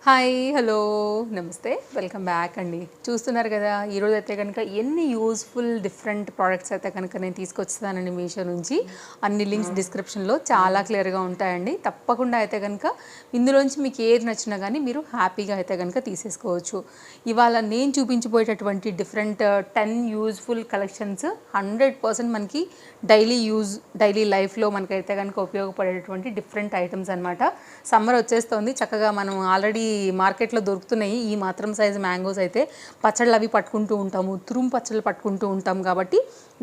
Hi hello నమస్తే welcome back అండి. చూస్తున్నారు కదా ఈరోజు అయితే కనుక ఎన్ని యూస్ఫుల్ డిఫరెంట్ ప్రోడక్ట్స్ అయితే కనుక నేను తీసుకొచ్చానండి మీషో నుంచి. అన్ని లింక్స్ డిస్క్రిప్షన్లో చాలా క్లియర్గా ఉంటాయండి. తప్పకుండా అయితే కనుక ఇందులోంచి మీకు ఏది నచ్చినా కానీ మీరు హ్యాపీగా అయితే కనుక తీసేసుకోవచ్చు. ఇవాళ నేను చూపించబోయేటటువంటి డిఫరెంట్ 10 యూజ్ఫుల్ కలెక్షన్స్ 100% మనకి డైలీ లైఫ్లో మనకైతే కనుక ఉపయోగపడేటటువంటి డిఫరెంట్ ఐటమ్స్ అనమాట. సమ్మర్ వచ్చేస్తుంది, చక్కగా మనం ఆల్రెడీ మార్కెట్లో దొరుకుతున్నాయి ఈ మాత్రం సైజు మ్యాంగోస్. అయితే పచ్చళ్ళు అవి పట్టుకుంటూ ఉంటాము, తురుము పచ్చళ్ళు పట్టుకుంటూ ఉంటాం కాబట్టి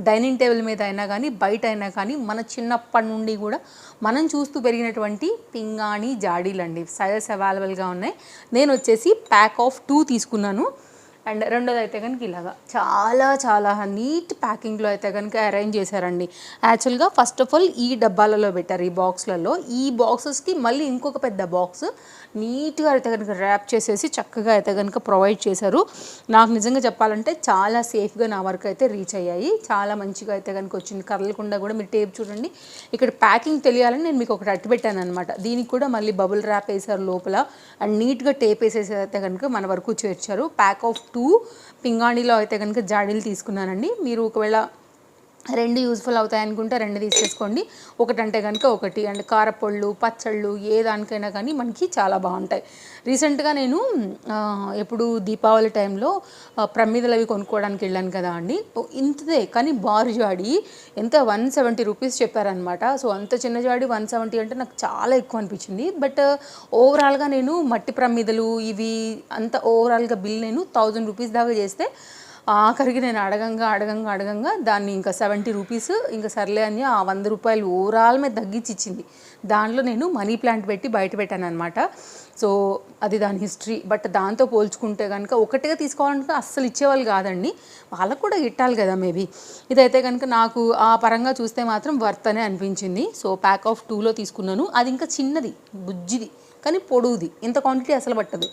డైనింగ్ టేబుల్ మీద అయినా కానీ బయట అయినా కానీ మన చిన్నప్పటి నుండి కూడా మనం చూస్తూ పెరిగినటువంటి పింగాణి జాడీలు అండి. సైజెస్ అవైలబుల్గా ఉన్నాయి. నేను వచ్చేసి ప్యాక్ ఆఫ్ 2 తీసుకున్నాను. అండ్ రెండోది అయితే కనుక ఇలాగా చాలా నీట్ ప్యాకింగ్లో అయితే కనుక అరేంజ్ చేశారండి. యాక్చువల్గా ఫస్ట్ ఆఫ్ ఆల్ ఈ డబ్బాలలో పెట్టారు, ఈ బాక్స్లలో. ఈ బాక్సెస్కి మళ్ళీ ఇంకొక పెద్ద బాక్స్ నీట్గా అయితే కనుక ర్యాప్ చేసేసి చక్కగా అయితే కనుక ప్రొవైడ్ చేశారు. నాకు నిజంగా చెప్పాలంటే చాలా సేఫ్గా నా వరకు అయితే రీచ్ అయ్యాయి. చాలా మంచిగా అయితే కనుక వచ్చింది. కదలకుండా కూడా మీరు టేప్ చూడండి. ఇక్కడ ప్యాకింగ్ తెలియాలని నేను మీకు ఒకటి అట్టు పెట్టాను అనమాట. దీనికి కూడా మళ్ళీ బబుల్ ర్యాప్ వేశారు లోపల. అండ్ నీట్గా టేప్ వేసేసి అయితే కనుక మన వరకు చేర్చారు. ప్యాక్ ఆఫ్ 2 పింగాణిలో అయితే కనుక జాడీలు తీసుకున్నానండి. మీరు ఒకవేళ 2 యూజ్ఫుల్ అవుతాయి అనుకుంటే 2 తీసేసుకోండి. ఒకటంటే కనుక ఒకటి. అండ్ కారపొళ్ళు పచ్చళ్ళు ఏ దానికైనా కానీ మనకి చాలా బాగుంటాయి. రీసెంట్గా నేను ఎప్పుడు దీపావళి టైంలో ప్రమిదలు అవి కొనుక్కోవడానికి వెళ్ళాను కదా అండి. ఇంతదే కానీ బారు జాడి ఎంత 170 రూపీస్ చెప్పారనమాట. సో అంత చిన్న జాడి 170 అంటే నాకు చాలా ఎక్కువ అనిపించింది. బట్ ఓవరాల్గా నేను మట్టి ప్రమిదలు ఇవి అంత ఓవరాల్గా బిల్ నేను 1000 రూపీస్ దాకా చేస్తే ఆఖరికి నేను అడగంగా దాన్ని ఇంకా 70 రూపీస్ ఇంకా సర్లే అని ఆ 100 రూపాయలు ఓవరాల్ మీద తగ్గించి ఇచ్చింది. దాంట్లో నేను మనీ ప్లాంట్ పెట్టి బయట పెట్టాను అనమాట. సో అది దాని హిస్టరీ. బట్ దాంతో పోల్చుకుంటే కనుక ఒకటిగా తీసుకోవాలంటే అస్సలు ఇచ్చేవాళ్ళు కాదండి. వాళ్ళకు కూడా ఇట్టాలి కదా మేబీ. ఇదైతే కనుక నాకు ఆ పరంగా చూస్తే మాత్రం వర్త్ అనే అనిపించింది. సో ప్యాక్ ఆఫ్ 2లో తీసుకున్నాను. అది ఇంకా చిన్నది, బుజ్జిది, కానీ పొడుగుది. ఇంత క్వాంటిటీ అసలు పట్టదు.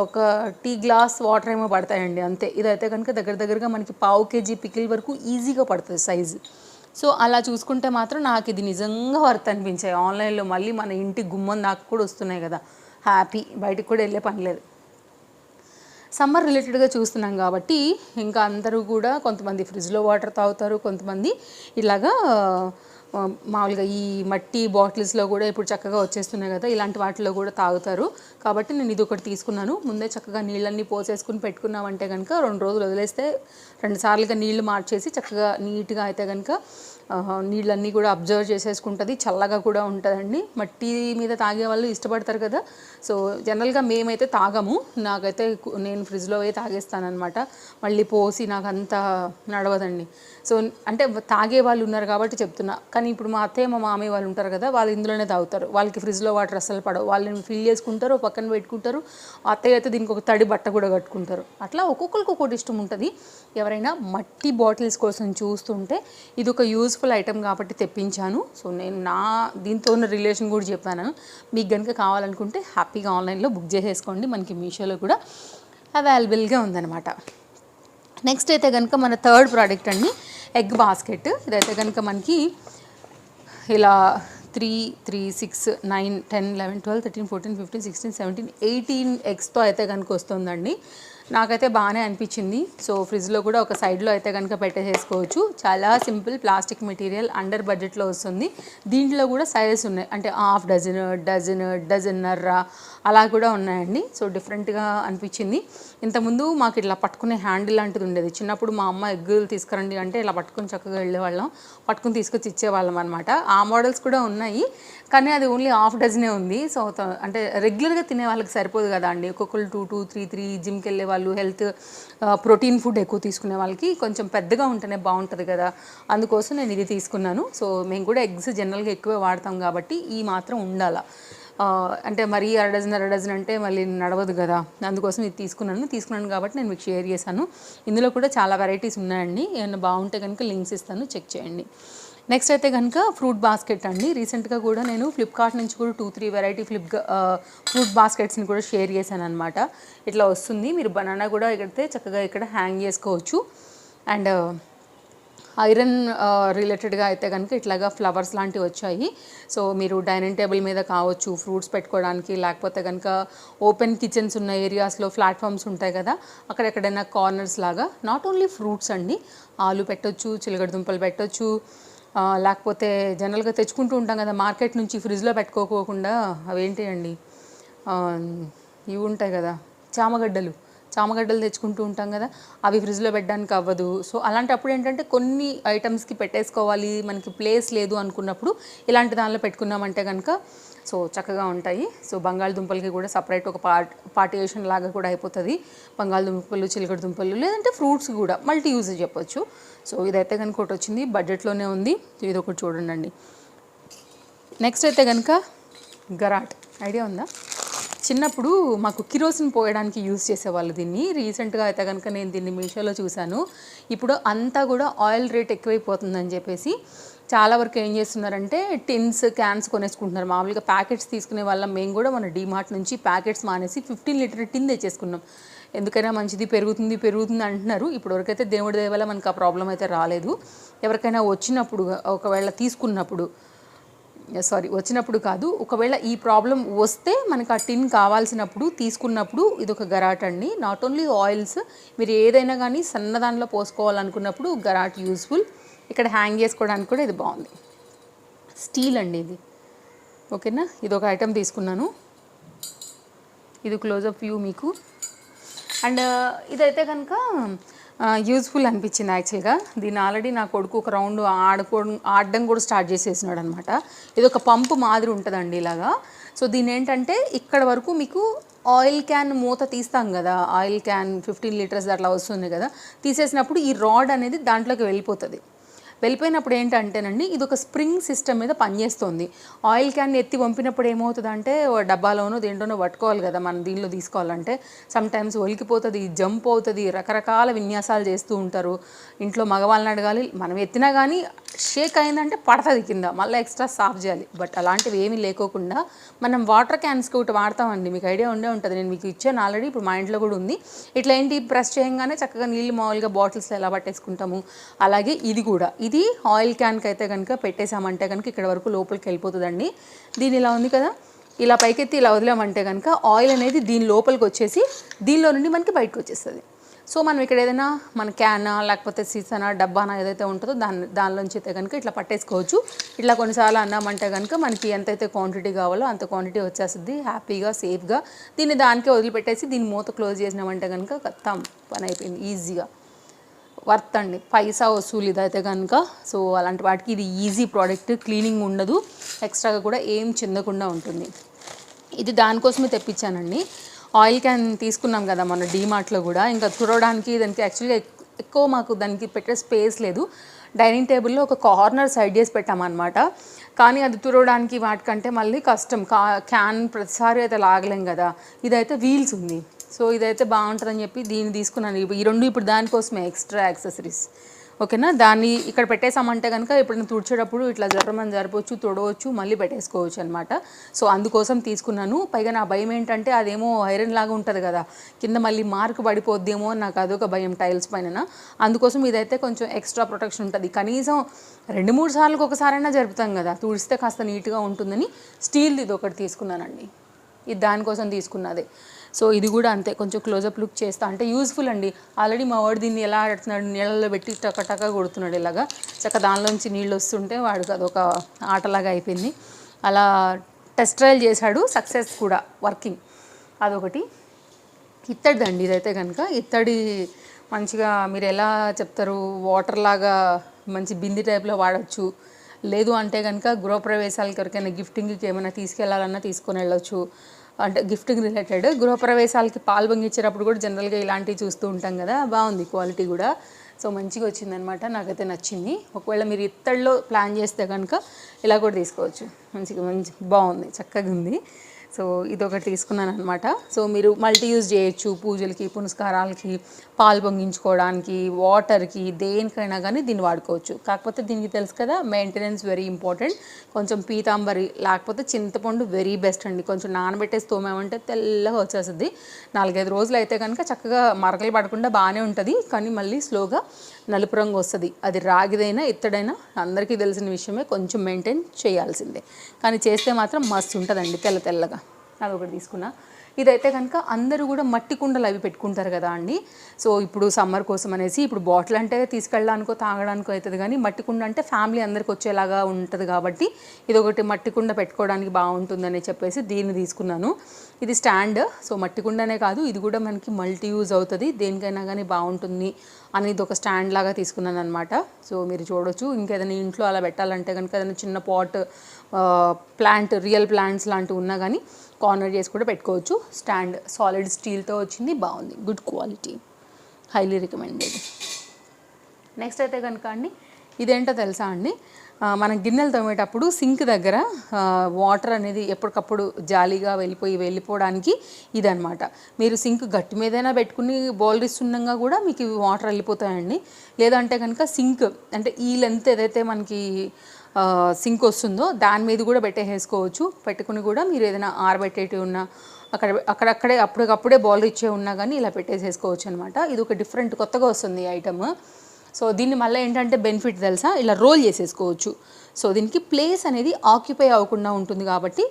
ఒక టీ గ్లాస్ వాటర్ ఏమో పడతాయండి అంతే. ఇదైతే కనుక దగ్గరగా మనకి 1/2 కేజీ పికిల్ వరకు ఈజీగా పడుతుంది సైజు. సో అలా చూసుకుంటే మాత్రం నాకు ఇది నిజంగా వర్త్ అనిపించాయి. ఆన్లైన్లో మళ్ళీ మన ఇంటి గుమ్మం దాకా కూడా వస్తున్నాయి కదా, హ్యాపీ. బయటికి కూడా వెళ్ళే పని లేదు. సమ్మర్ రిలేటెడ్గా చూస్తున్నాం కాబట్టి ఇంకా అందరూ కూడా కొంతమంది ఫ్రిడ్జ్లో వాటర్ తాగుతారు, కొంతమంది ఇలాగా మామూలుగా ఈ మట్టి బాటిల్స్లో కూడా ఇప్పుడు చక్కగా వచ్చేస్తున్నాయి కదా, ఇలాంటి వాటిలో కూడా తాగుతారు. కాబట్టి నేను ఇది ఒకటి తీసుకున్నాను. ముందే చక్కగా నీళ్ళన్నీ పోసేసుకుని పెట్టుకున్నామంటే కనుక 2 రోజులు వదిలేస్తే 2 సార్లుగా నీళ్లు మార్చేసి చక్కగా నీట్గా అయితే కనుక నీళ్ళన్నీ కూడా అబ్జర్వ్ చేసేసుకుంటుంది. చల్లగా కూడా ఉంటుందండి. మట్టి మీద తాగే వాళ్ళు ఇష్టపడతారు కదా. సో జనరల్గా మేమైతే తాగము. నాకైతే నేను ఫ్రిడ్జ్లో పోయి తాగేస్తానమాట. మళ్ళీ పోసి నాకు అంత నడవదండి. సో అంటే తాగే వాళ్ళు ఉన్నారు కాబట్టి చెప్తున్నా. కానీ ఇప్పుడు మా అత్తయ్య మా మామయ్య వాళ్ళు ఉంటారు కదా, వాళ్ళు ఇందులోనే తాగుతారు. వాళ్ళకి ఫ్రిడ్జ్లో వాటర్ అస్సలు పడవు. వాళ్ళని ఫిల్ చేసుకుంటారు, పక్కన పెట్టుకుంటారు. అత్తయ్య అయితే దీనికి ఒక తడి బట్ట కూడా కట్టుకుంటారు. అట్లా ఒక్కొక్కరికి ఒక్కొక్కటి ఇష్టం ఉంటుంది. ఎవరైనా మట్టి బాటిల్స్ కోసం చూస్తుంటే ఇది ఒక యూజ్ఫుల్ ఐటమ్ కాబట్టి తెప్పించాను. సో నేను దీంతో ఉన్న రిలేషన్ కూడా చెప్పాను. మీకు కనుక కావాలనుకుంటే హ్యాపీగా ఆన్లైన్లో బుక్ చేసేసుకోండి. మనకి మీషోలో కూడా అవైలబుల్గా ఉందన్నమాట. నెక్స్ట్ అయితే కనుక మన థర్డ్ ప్రోడక్ట్ అండి, ఎగ్ బాస్కెట్. ఇదైతే కనుక మనకి ఇలా 3, 3, 6, 9, 10, 11, 12, 13, 14, 15, 16, 17, 18 ఎగ్స్తో అయితే కనుక వస్తుందండి. నాకైతే బాగానే అనిపించింది. సో ఫ్రిడ్జ్లో కూడా ఒక సైడ్లో అయితే కనుక పెట్టేసేసుకోవచ్చు. చాలా సింపుల్ ప్లాస్టిక్ మెటీరియల్, అండర్ బడ్జెట్లో వస్తుంది. దీంట్లో కూడా సైజెస్ ఉన్నాయి, అంటే హాఫ్ డజన్, డజన్నర అలా కూడా ఉన్నాయండి. సో డిఫరెంట్గా అనిపించింది. ఇంతకుముందు మాకు ఇట్లా పట్టుకునే హ్యాండిల్ లాంటిది ఉండేది. చిన్నప్పుడు మా అమ్మ ఎగ్గులు తీసుకురండి అంటే ఇలా పట్టుకుని చక్కగా వెళ్ళేవాళ్ళం, పట్టుకుని తీసుకొచ్చి ఇచ్చేవాళ్ళం అనమాట. ఆ మోడల్స్ కూడా ఉన్నాయి, కానీ అది ఓన్లీ హాఫ్ డజనే ఉంది. సో అంటే రెగ్యులర్గా తినే వాళ్ళకి సరిపోదు కదా అండి. ఒక్కొక్కరు 2, 2, 3, 3 జిమ్కి వెళ్ళే వాళ్ళు, హెల్త్ ప్రోటీన్ ఫుడ్ ఎక్కువ తీసుకునే వాళ్ళకి కొంచెం పెద్దగా ఉంటేనే బాగుంటుంది కదా, అందుకోసం నేను ఇది తీసుకున్నాను. సో మేము కూడా ఎగ్స్ జనరల్గా ఎక్కువే వాడతాం కాబట్టి ఈ మాత్రం ఉండాలా. అంటే మరీ అర డజన్ అంటే మళ్ళీ నడవదు కదా, అందుకోసం ఇది తీసుకున్నాను కాబట్టి నేను మీకు షేర్ చేశాను. ఇందులో కూడా చాలా వెరైటీస్ ఉన్నాయండి. ఏమైనా బాగుంటే కనుక లింక్స్ ఇస్తాను, చెక్ చేయండి. నెక్స్ట్ అయితే కనుక ఫ్రూట్ బాస్కెట్ అండి. రీసెంట్గా కూడా నేను ఫ్లిప్కార్ట్ నుంచి కూడా 2-3 వెరైటీ ఫ్రూట్ బాస్కెట్స్ని కూడా షేర్ చేశాను అనమాట. ఇట్లా వస్తుంది. మీరు బనానా కూడా ఎక్కడితే చక్కగా ఇక్కడ హ్యాంగ్ చేసుకోవచ్చు. అండ్ ఐరన్ రిలేటెడ్గా అయితే కనుక ఇట్లాగా ఫ్లవర్స్ లాంటివి వచ్చాయి. సో మీరు డైనింగ్ టేబుల్ మీద కావచ్చు, ఫ్రూట్స్ పెట్టుకోవడానికి, లేకపోతే కనుక ఓపెన్ కిచెన్స్ ఉన్న ఏరియాస్లో ప్లాట్ఫామ్స్ ఉంటాయి కదా, అక్కడెక్కడైనా కార్నర్స్ లాగా నాట్ ఓన్లీ ఫ్రూట్స్ అండి, ఆలు పెట్టొచ్చు, చిలకడ దుంపలు పెట్టొచ్చు, లేకపోతే జనరల్గా తెచ్చుకుంటూ ఉంటాం కదా మార్కెట్ నుంచి, ఫ్రిడ్జ్లో పెట్టుకోకుండా అవేంటి అండి ఇవి ఉంటాయి కదా చామగడ్డలు తెచ్చుకుంటూ ఉంటాం కదా, అవి ఫ్రిడ్జ్లో పెట్టడానికి అవ్వదు. సో అలాంటప్పుడు ఏంటంటే కొన్ని ఐటమ్స్కి పెట్టేసుకోవాలి, మనకి ప్లేస్ లేదు అనుకున్నప్పుడు ఇలాంటి దానిలో పెట్టుకున్నామంటే కనుక సో చక్కగా ఉంటాయి. సో బంగాళదుంపలకి కూడా సపరేట్ ఒక పార్టియేషన్ లాగా కూడా అయిపోతుంది. బంగాళదుంపలు, చిలకడ దుంపలు, లేదంటే ఫ్రూట్స్ కూడా మల్టీ యూజ్ చెప్పొచ్చు. సో ఇదైతే కనుక ఒకటి వచ్చింది, బడ్జెట్లోనే ఉంది. ఇది ఒకటి చూడండి. నెక్స్ట్ అయితే కనుక గరాట్ ఐడియా ఉందా? చిన్నప్పుడు మాకు కిరోసిన్ పోయడానికి యూజ్ చేసేవాళ్ళు దీన్ని. రీసెంట్గా అయితే కనుక నేను దీన్ని మీషోలో చూశాను. ఇప్పుడు అంతా కూడా ఆయిల్ రేట్ ఎక్కువైపోతుందని చెప్పేసి చాలా వరకు ఏం చేస్తున్నారంటే టిన్స్, క్యాన్స్ కొనేసుకుంటున్నారు. మామూలుగా ప్యాకెట్స్ తీసుకునే వాళ్ళం మేము కూడా మన డీమార్ట్ నుంచి ప్యాకెట్స్ మానేసి 15 లీటర్ టిన్ తెచ్చేసుకున్నాం. ఎందుకైనా మంచిది, పెరుగుతుంది అంటున్నారు. ఇప్పటివరకైతే దేవుడి దయ వల్ల మనకు ఆ ప్రాబ్లం అయితే రాలేదు. ఎవరికైనా వచ్చినప్పుడు, ఒకవేళ వచ్చినప్పుడు కాదు, ఒకవేళ ఈ ప్రాబ్లం వస్తే మనకు ఆ టిన్ కావాల్సినప్పుడు తీసుకున్నప్పుడు ఇది ఒక గరాట్ అండి. నాట్ ఓన్లీ ఆయిల్స్, మీరు ఏదైనా కానీ సన్నదానిలో పోసుకోవాలనుకున్నప్పుడు గరాట్ యూస్ఫుల్. ఇక్కడ హ్యాంగ్ చేసుకోవడానికి కూడా ఇది బాగుంది. స్టీల్ అండి ఇది, ఓకేనా. ఇది ఒక ఐటెం తీసుకున్నాను, ఇది క్లోజప్ వ్యూ మీకు. అండ్ ఇదైతే కనుక యూజ్ఫుల్ అనిపించింది యాక్చువల్గా. దీన్ని ఆల్రెడీ నా కొడుకు ఒక రౌండ్ ఆడడం కూడా స్టార్ట్ చేసేసినాడు అనమాట. ఇది ఒక పంపు మాదిరి ఉంటుందండి ఇలాగా. సో దీని ఏంటంటే ఇక్కడ వరకు మీకు ఆయిల్ క్యాన్ మూత తీస్తాం కదా, ఆయిల్ క్యాన్ 15 లీటర్స్ అట్లా వస్తుంది కదా, తీసేసినప్పుడు ఈ రాడ్ అనేది దాంట్లోకి వెళ్ళిపోయినప్పుడు ఏంటంటేనండి ఇది ఒక స్ప్రింగ్ సిస్టమ్ మీద పనిచేస్తుంది. ఆయిల్ క్యాన్ ఎత్తి పంపినప్పుడు ఏమవుతుందంటే డబ్బాలోనో దేంట్లోనో పట్టుకోవాలి కదా మనం, దీనిలో తీసుకోవాలంటే సమ్ టైమ్స్ ఒలికిపోతుంది, జంప్ అవుతుంది, రకరకాల విన్యాసాలు చేస్తూ ఉంటారు. ఇంట్లో మగవాళ్ళని అడగాలి, మనం ఎత్తినా కానీ షేక్ అయిందంటే పడుతుంది కింద, మళ్ళీ ఎక్స్ట్రా సాఫ్ చేయాలి. బట్ అలాంటివి ఏమీ లేకోకుండా మనం వాటర్ క్యాన్స్కి ఒకటి వాడతామండి, మీకు ఐడియా ఉండే ఉంటుంది, నేను మీకు ఇచ్చాను ఆల్రెడీ, ఇప్పుడు మా ఇంట్లో కూడా ఉంది. ఇట్లా ఏంటి ప్రెస్ చేయగానే చక్కగా నీళ్ళు మామూలుగా బాటిల్స్లో ఎలా పట్టేసుకుంటాము, అలాగే ఇది కూడా. ఇది ఆయిల్ క్యాన్కి అయితే కనుక పెట్టేసామంటే కనుక ఇక్కడ వరకు లోపలికి వెళ్ళిపోతుందండి. దీని ఇలా ఉంది కదా, ఇలా పైకెత్తి ఇలా వదిలామంటే కనుక ఆయిల్ అనేది దీని లోపలికి వచ్చేసి దీనిలో నుండి మనకి బయటకు వచ్చేస్తుంది. సో మనం ఇక్కడ ఏదైనా మన క్యానా లేకపోతే సీసానా డబ్బానా ఏదైతే ఉంటుందో దానిలోంచి అయితే కనుక ఇట్లా పట్టేసుకోవచ్చు. ఇట్లా కొన్నిసార్లు అన్నామంటే కనుక మనకి ఎంతైతే క్వాంటిటీ కావాలో అంత క్వాంటిటీ వచ్చేస్తుంది హ్యాపీగా, సేఫ్గా. దీన్ని దానికే వదిలిపెట్టేసి దీన్ని మూత క్లోజ్ చేసినామంటే కనుక ఖతం పని అయిపోయింది, ఈజీగా. వర్త్ అండి, పైసా వసూలు ఇదైతే కనుక. సో అలాంటి వాటికి ఇది ఈజీ ప్రోడక్ట్, క్లీనింగ్ ఉండదు, ఎక్స్ట్రాగా కూడా ఏం చెందకుండా ఉంటుంది. ఇది దానికోసమే తెప్పించానండి. ఆయిల్ క్యాన్ తీసుకున్నాం కదా మన డీమార్ట్లో కూడా, ఇంకా తుడవడానికి దానికి యాక్చువల్గా ఎక్కువ మాకు దానికి పెట్టే స్పేస్ లేదు. డైనింగ్ టేబుల్లో ఒక కార్నర్ సైడ్ చేసి పెట్టామన్నమాట. కానీ అది తుడవడానికి వాటికంటే మళ్ళీ కష్టం, క్యాన్ ప్రతిసారి అయితే లాగలేం కదా. ఇదైతే వీల్స్ ఉంది, సో ఇదైతే బాగుంటుందని చెప్పి దీన్ని తీసుకున్నాను. ఈ రెండు ఇప్పుడు దానికోసమే ఎక్స్ట్రా యాక్సెసరీస్, ఓకేనా. దాన్ని ఇక్కడ పెట్టేసామంటే కనుక ఇప్పుడు తుడిచేటప్పుడు ఇట్లా జర్రమని జరపవచ్చు, తొడవచ్చు, మళ్ళీ పెట్టేసుకోవచ్చు అనమాట. సో అందుకోసం తీసుకున్నాను. పైగా నా భయం ఏంటంటే అదేమో ఐరన్ లాగా ఉంటుంది కదా, కింద మళ్ళీ మార్క్ పడిపోద్దేమో అని నాకు అదొక భయం టైల్స్ పైన. అందుకోసం ఇదైతే కొంచెం ఎక్స్ట్రా ప్రొటెక్షన్ ఉంటుంది. కనీసం 2-3 సార్లకు ఒకసారైనా జరుపుతాం కదా, తుడిస్తే కాస్త నీట్గా ఉంటుందని స్టీల్ది ఇది ఒకటి తీసుకున్నానండి. ఇది దానికోసం తీసుకున్నదే. సో ఇది కూడా అంతే, కొంచెం క్లోజప్ లుక్ చేస్తా అంటే యూజ్ఫుల్ అండి. ఆల్రెడీ మా వాడు దీన్ని ఎలా ఆడుతున్నాడు, నీళ్ళల్లో పెట్టి టక కొడుతున్నాడు ఇలాగా, చక్క దానిలోంచి నీళ్ళు వస్తుంటే వాడికి అదొక ఆటలాగా అయిపోయింది. అలా టెస్ట్ ట్రయల్ చేశాడు, సక్సెస్ కూడా, వర్కింగ్. అదొకటి. ఇత్తడిదండి ఇదైతే కనుక. ఇత్తడి మంచిగా మీరు ఎలా చెప్తారు, వాటర్ లాగా మంచి బింది టైప్లో వాడచ్చు. లేదు అంటే కనుక గృహప్రవేశాలకి ఎవరికైనా గిఫ్టింగ్కి ఏమైనా తీసుకెళ్లాలన్నా తీసుకొని వెళ్ళొచ్చు. అంటే గిఫ్టింగ్ రిలేటెడ్ గృహప్రవేశాలకి పాల్పొంగించేటప్పుడు కూడా జనరల్గా ఇలాంటివి చూస్తూ ఉంటాం కదా. బాగుంది క్వాలిటీ కూడా, సో మంచిగా వచ్చిందనమాట, నాకైతే నచ్చింది. ఒకవేళ మీరు ఇత్తడిలో ప్లాన్ చేస్తే కనుక ఇలా కూడా తీసుకోవచ్చు, మంచి బాగుంది, చక్కగా ఉంది. సో ఇదొకటి తీసుకున్నాను అనమాట. సో మీరు మల్టీ యూజ్ చేయొచ్చు, పూజలకి, పునస్కారాలకి, పాలు పొంగించుకోవడానికి, వాటర్కి, దేనికైనా కానీ దీన్ని వాడుకోవచ్చు. కాకపోతే దీనికి తెలుసు కదా, మెయింటెనెన్స్ వెరీ ఇంపార్టెంట్. కొంచెం పీతాంబరి లేకపోతే చింతపండు వెరీ బెస్ట్ అండి. కొంచెం నానబెట్టేసి తోమేమంటే తెల్లగా వచ్చేస్తుంది. 4-5 రోజులు అయితే కనుక చక్కగా మరకలు పడకుండా బాగానే ఉంటుంది, కానీ మళ్ళీ స్లోగా నలుపు రంగు వస్తుంది. అది రాగిదైనా ఇత్తడైనా అందరికీ తెలిసిన విషయమే, కొంచెం మెయింటైన్ చేయాల్సిందే. కానీ చేస్తే మాత్రం మస్తు ఉంటుందండి తెల్లగా. అదొకటి తీసుకున్నా. ఇదైతే కనుక అందరూ కూడా మట్టి కుండలు అవి పెట్టుకుంటారు కదా అండి. సో ఇప్పుడు సమ్మర్ కోసం అనేసి, ఇప్పుడు బాటిల్ అంటే తీసుకెళ్ళడానికో తాగడానికో అవుతుంది, కానీ మట్టి కుండ అంటే ఫ్యామిలీ అందరికి వచ్చేలాగా ఉంటుంది కాబట్టి ఇదొకటి మట్టి కుండ పెట్టుకోవడానికి బాగుంటుందని చెప్పేసి దీన్ని తీసుకున్నాను. ఇది స్టాండ్. సో మట్టి కుండనే కాదు, ఇది కూడా మనకి మల్టీ యూజ్ అవుతుంది, దేనికైనా కానీ బాగుంటుంది అనేది ఒక స్టాండ్ లాగా తీసుకున్నాను అనమాట. సో మీరు చూడొచ్చు. ఇంకేదైనా ఇంట్లో అలా పెట్టాలంటే కనుక ఏదైనా చిన్న పాట్, ప్లాంట్, రియల్ ప్లాంట్స్ లాంటివి ఉన్నా కానీ కార్నర్ చేసి కూడా పెట్టుకోవచ్చు. స్టాండ్ సాలిడ్ స్టీల్తో వచ్చింది, బాగుంది, good quality, highly recommended. Next అయితే కనుక అండి, ఇదేంటో తెలుసా అండి, మనం గిన్నెలు తోమేటప్పుడు సింక్ దగ్గర వాటర్ అనేది ఎప్పటికప్పుడు జాలీగా వెళ్ళిపోవడానికి ఇదనమాట. మీరు సింక్ గట్టి మీదైనా పెట్టుకుని బౌల్ ఇస్తుండగా కూడా మీకు వాటర్ వెళ్ళిపోతాయండి. లేదంటే కనుక సింక్ అంటే ఈ లెంత్ ఏదైతే మనకి సింక్ వస్తుందో దాని మీద కూడా పెట్టేసుకోవచ్చు. పెట్టుకుని కూడా మీరు ఏదైనా ఆరబెట్టేటివి ఉన్నా అక్కడక్కడే అప్పటికప్పుడే బౌల్ ఇచ్చే ఉన్నా కానీ ఇలా పెట్టేసేసుకోవచ్చు అనమాట. ఇది ఒక డిఫరెంట్ కొత్తగా వస్తుంది ఈ ఐటమ్. సో దీన్ని మళ్ళీ ఏంటంటే బెనిఫిట్ తెలుసా, ఇలా రోల్ చేసేసుకోవచ్చు. సో దీనికి ప్లేస్ అనేది ఆక్యుపై అవ్వకుండా ఉంటుంది కాబట్టి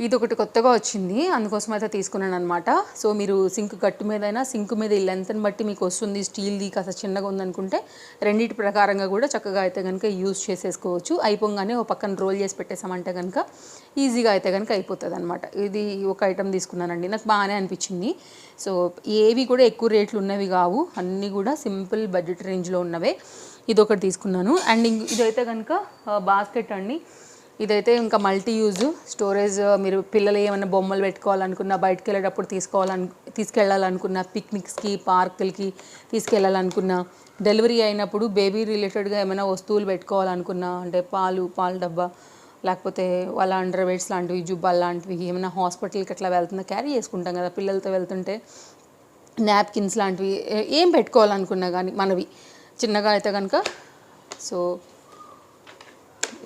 ఇది ఒకటి కొత్తగా వచ్చింది, అందుకోసం అయితే తీసుకున్నాను అనమాట. సో మీరు సింక్ గట్టు మీదైనా, సింక్ మీద ఈ లెంత్ని బట్టి మీకు వస్తుంది, స్టీల్ది కాస్త చిన్నగా ఉందనుకుంటే రెండింటి ప్రకారంగా కూడా చక్కగా అయితే కనుక యూజ్ చేసేసుకోవచ్చు. అయిపోగానే ఒక పక్కన రోల్ చేసి పెట్టేసామంటే కనుక ఈజీగా అయితే కనుక అయిపోతుంది అనమాట. ఇది ఒక ఐటమ్ తీసుకున్నానండి, నాకు బాగానే అనిపించింది. సో ఏవి కూడా ఎక్కువ రేట్లు ఉన్నవి కావు, అన్నీ కూడా సింపుల్ బడ్జెట్ రేంజ్లో ఉన్నవే. ఇది ఒకటి తీసుకున్నాను. అండ్ ఇదైతే కనుక బాస్కెట్ అండి. ఇదైతే ఇంకా మల్టీ యూజ్ స్టోరేజ్. మీరు పిల్లలు ఏమైనా బొమ్మలు పెట్టుకోవాలనుకున్నా, బయటకు వెళ్ళేటప్పుడు తీసుకెళ్ళాలనుకున్న, పిక్నిక్స్కి, పార్కులకి తీసుకెళ్ళాలనుకున్నా, డెలివరీ అయినప్పుడు బేబీ రిలేటెడ్గా ఏమైనా వస్తువులు పెట్టుకోవాలనుకున్నా, అంటే పాల డబ్బా, లేకపోతే వాళ్ళ అండర్వేర్స్ లాంటివి, జుబ్బాలు లాంటివి, ఏమైనా హాస్పిటల్కి అట్లా వెళ్తున్నా క్యారీ చేసుకుంటాం కదా పిల్లలతో వెళ్తుంటే, నాప్కిన్స్ లాంటివి ఏం పెట్టుకోవాలనుకున్నా కానీ మనవి చిన్నగా అయితే కనుక సో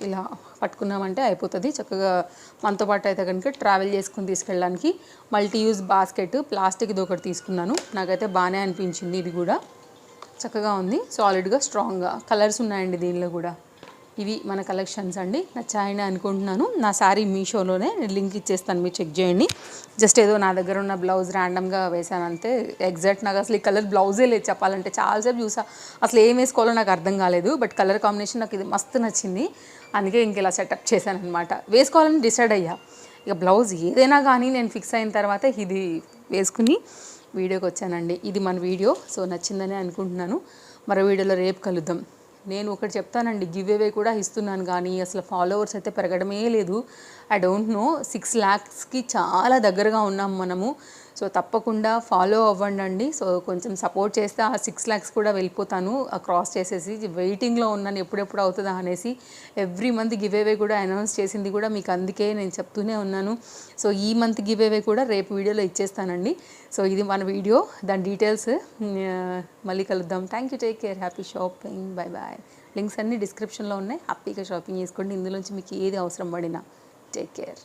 ఇలా పట్టుకున్నామంటే అయిపోతుంది. చక్కగా మనతో పాటు అయితే కనుక ట్రావెల్ చేసుకుని తీసుకెళ్ళడానికి మల్టీ యూజ్ బాస్కెట్, ప్లాస్టిక్ది ఒకటి తీసుకున్నాను. నాకైతే బాగానే అనిపించింది. ఇది కూడా చక్కగా ఉంది, సాలిడ్గా, స్ట్రాంగ్గా. కలర్స్ ఉన్నాయండి దీనిలో కూడా. ఇవి మన కలెక్షన్స్ అండి, నచ్చాయని అనుకుంటున్నాను. నా శారీ మీషోలోనే లింక్ ఇచ్చేస్తాను, మీరు చెక్ చేయండి. జస్ట్ ఏదో నా దగ్గర ఉన్న బ్లౌజ్ ర్యాండమ్గా వేసాను అంతే. ఎగ్జాక్ట్ నాకు అసలు ఈ కలర్ బ్లౌజే లేదు చెప్పాలంటే. చాలాసేపు చూసా, అసలు ఏం వేసుకోవాలో నాకు అర్థం కాలేదు. బట్ కలర్ కాంబినేషన్ నాకు ఇది మస్తు నచ్చింది, అందుకే ఇంక ఇలా సెటప్ చేశాను అనమాట. వేసుకోవాలని డిసైడ్ అయ్యా. ఇక బ్లౌజ్ ఏదైనా కానీ నేను ఫిక్స్ అయిన తర్వాత ఇది వేసుకుని వీడియోకి వచ్చానండి. ఇది మన వీడియో. సో నచ్చిందని అనుకుంటున్నాను. మరో వీడియోలో రేపు కలుద్దాం. నేను ఒకటి చెప్తానండి, గివ్ అవే కూడా ఇస్తున్నాను కానీ అసలు ఫాలోవర్స్ అయితే పెరగడమే లేదు. ఐ డోంట్ నో, 6 lakhsకి చాలా దగ్గరగా ఉన్నాం మనము. సో తప్పకుండా ఫాలో అవ్వండి. సో కొంచెం సపోర్ట్ చేస్తే ఆ 6 lakhs కూడా వెళ్ళిపోతాను, క్రాస్ చేసేసి. వెయిటింగ్లో ఉన్నాను ఎప్పుడెప్పుడు అవుతుందా అనేసి. ఎవ్రీ మంత్ గివ్ అవే కూడా అనౌన్స్ చేసింది కూడా మీకు, అందుకే నేను చెప్తూనే ఉన్నాను. సో ఈ మంత్ గివ్ అవే కూడా రేపు వీడియోలో ఇచ్చేస్తానండి. సో ఇది మన వీడియో, దాని డీటెయిల్స్ మళ్ళీ కలుద్దాం. Thank you, take care, happy shopping, bye bye. Links అన్నీ డిస్క్రిప్షన్లో ఉన్నాయి, హ్యాపీగా షాపింగ్ చేసుకోండి. ఇందులోంచి మీకు ఏది అవసరం పడినా. Take care.